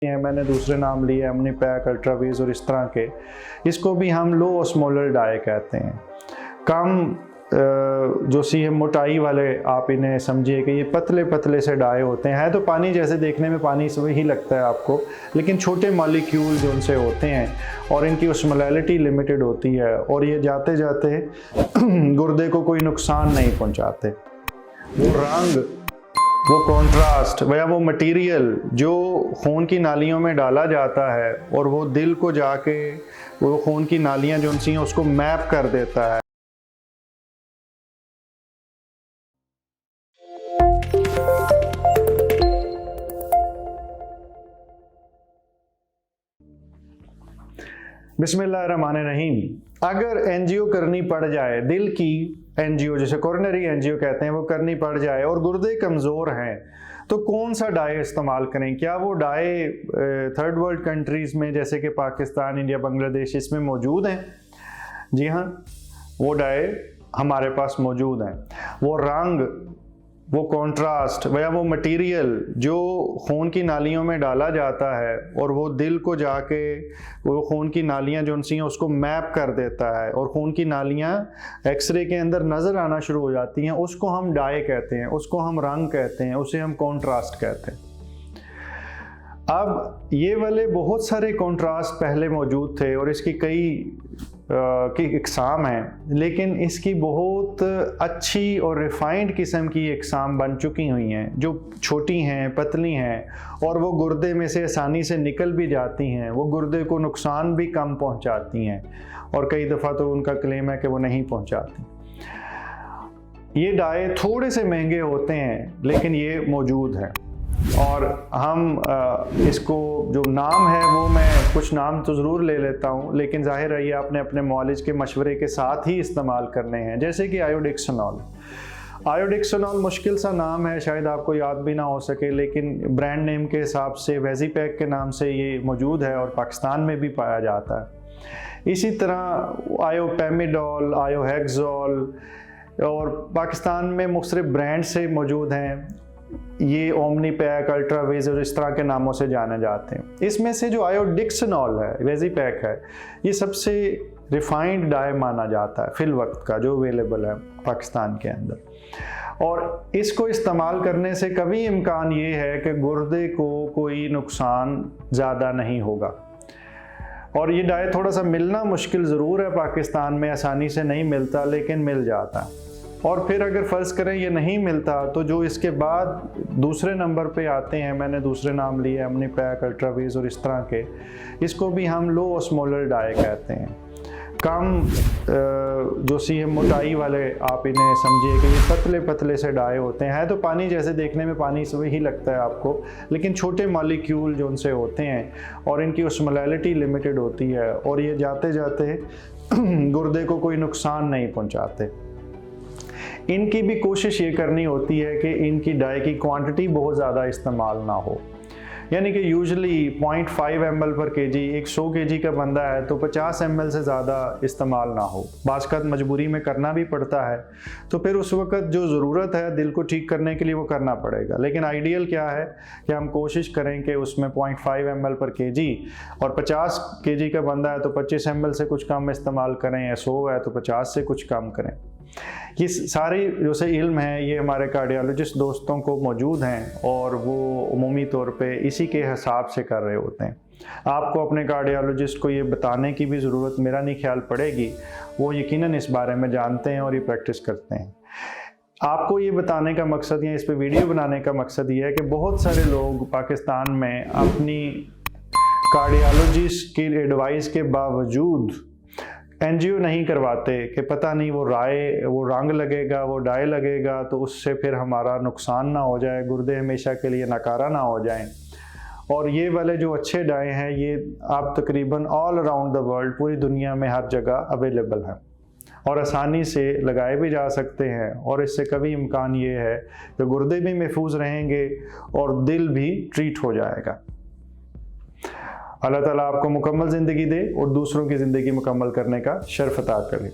मैंने दूसरे नाम लिए एमनी पैक, अल्ट्रावीज और इस तरह के। इसको भी हम लो ऑस्मोलर डाई कहते हैं। कम जो सी मोटाई वाले आप इन्हें समझिए कि ये पतले पतले से डाई होते हैं। तो पानी जैसे देखने में पानी से ही लगता है आपको, लेकिन छोटे मॉलिक्यूल जो उनसे होते हैं और इनकी ऑस्मोलैरिटी लिमिटेड होती है और ये जाते जाते गुर्दे को कोई नुकसान नहीं पहुंचाते। वो रंग, वो कॉन्ट्रास्ट या वो मटेरियल जो खून की नालियों में डाला जाता है और वो दिल को जाके वो खून की नालियां जो उनसी हैं उसको मैप कर देता है। बिस्मिल्लाहिर्रहमानिर्रहीम। अगर एंजियो करनी पड़ जाए, दिल की एंजियो जैसे कोरोनरी एंजियो कहते हैं, वो करनी पड़ जाए और गुर्दे कमज़ोर हैं, तो कौन सा डाई इस्तेमाल करें? क्या वो डाई थर्ड वर्ल्ड कंट्रीज़ में जैसे कि पाकिस्तान, इंडिया, बांग्लादेश इसमें मौजूद हैं? जी हाँ, वो डाई हमारे पास मौजूद हैं। वो रंग, वो कॉन्ट्रास्ट या वो मटेरियल जो खून की नालियों में डाला जाता है और वो दिल को जाके वो खून की नालियां जो उनसी हैं उसको मैप कर देता है और खून की नालियां एक्सरे के अंदर नज़र आना शुरू हो जाती हैं, उसको हम डाई कहते हैं, उसको हम रंग कहते हैं, उसे हम कॉन्ट्रास्ट कहते हैं। अब ये वाले बहुत सारे कॉन्ट्रास्ट पहले मौजूद थे और इसकी कई की इकसाम हैं, लेकिन इसकी बहुत अच्छी और रिफाइंड किस्म की इकसाम बन चुकी हुई हैं जो छोटी हैं, पतली हैं और वो गुर्दे में से आसानी से निकल भी जाती हैं। वो गुर्दे को नुकसान भी कम पहुंचाती हैं और कई दफ़ा तो उनका क्लेम है कि वो नहीं पहुंचाती। ये डाई थोड़े से महंगे होते हैं लेकिन ये मौजूद है और हम इसको जो नाम है वो मैं कुछ नाम तो ज़रूर ले लेता हूँ, लेकिन जाहिर है ये आपने अपने मौलिज के मशवरे के साथ ही इस्तेमाल करने हैं। जैसे कि आयोडिक्सोनॉल। आयोडिक्सोनॉल मुश्किल सा नाम है, शायद आपको याद भी ना हो सके, लेकिन ब्रांड नेम के हिसाब से वेजीपैक के नाम से ये मौजूद है और पाकिस्तान में भी पाया जाता है। इसी तरह आयोपेमिडोल, आयोहेक्सोल और पाकिस्तान में मुख्तलिफ ब्रांड से मौजूद हैं। ये ओमनी पैक, अल्ट्रावीज और इस तरह के नामों से जाने जाते हैं। इसमें से जो आयोडिक्सोनॉल है, वेजीपैक है, ये सबसे रिफाइंड डाई माना जाता है फिल वक्त का जो अवेलेबल है पाकिस्तान के अंदर। और इसको इस्तेमाल करने से कभी इम्कान ये है कि गुर्दे को कोई नुकसान ज़्यादा नहीं होगा। और ये डाई थोड़ा सा मिलना मुश्किल ज़रूर है पाकिस्तान में, आसानी से नहीं मिलता, लेकिन मिल जाता है। और फिर अगर फ़र्ज़ करें ये नहीं मिलता तो जो इसके बाद दूसरे नंबर पे आते हैं, मैंने दूसरे नाम लिए एमनी पैक, अल्ट्रावीज और इस तरह के, इसको भी हम लो ऑस्मोलर डाई कहते हैं। कम जो सी मोटाई वाले आप इन्हें समझिए कि ये पतले पतले से डाई होते हैं। तो पानी जैसे देखने में पानी से ही लगता है आपको, लेकिन छोटे मॉलिक्यूल जो उनसे होते हैं और इनकी ऑस्मोलैरिटी लिमिटेड होती है और ये जाते जाते गुर्दे को कोई नुकसान नहीं पहुँचाते। इनकी भी कोशिश ये करनी होती है कि इनकी डाई की क्वांटिटी बहुत ज़्यादा इस्तेमाल ना हो, यानी कि यूजुअली 0.5 ml पर केजी, एक 100 kg का बंदा है तो 50 ml से ज़्यादा इस्तेमाल ना हो। बाज़ मजबूरी में करना भी पड़ता है, तो फिर उस वक़्त जो ज़रूरत है दिल को ठीक करने के लिए वो करना पड़ेगा। लेकिन आइडियल क्या है कि हम कोशिश करें कि उसमें 0.5 ml पर केजी, और 50 kg का बंदा है तो 25 ml से कुछ कम इस्तेमाल करें, या 100 है तो 50 से कुछ कम करें। ये सारी जो से इल्म है ये हमारे कार्डियोलॉजिस्ट दोस्तों को मौजूद हैं और वो उमूमी तौर पे इसी के हिसाब से कर रहे होते हैं। आपको अपने कार्डियोलॉजिस्ट को ये बताने की भी ज़रूरत मेरा नहीं ख्याल पड़ेगी, वो यकीनन इस बारे में जानते हैं और ये प्रैक्टिस करते हैं। आपको ये बताने का मकसद या इस पे वीडियो बनाने का मकसद ये है कि बहुत सारे लोग पाकिस्तान में अपनी कार्डियोलॉजिस्ट की एडवाइस के बावजूद एंजियो नहीं करवाते कि पता नहीं वो रंग लगेगा, वो डाई लगेगा तो उससे फिर हमारा नुकसान ना हो जाए, गुर्दे हमेशा के लिए नकारा ना हो जाएं। और ये वाले जो अच्छे डाई हैं ये आप तकरीबन ऑल अराउंड द वर्ल्ड, पूरी दुनिया में हर जगह अवेलेबल हैं और आसानी से लगाए भी जा सकते हैं। और इससे कभी इम्कान ये है कि गुर्दे भी महफूज रहेंगे और दिल भी ट्रीट हो जाएगा। अल्लाह ताला आपको मुकम्मल ज़िंदगी दे और दूसरों की ज़िंदगी मुकम्मल करने का शर्फ अता करे।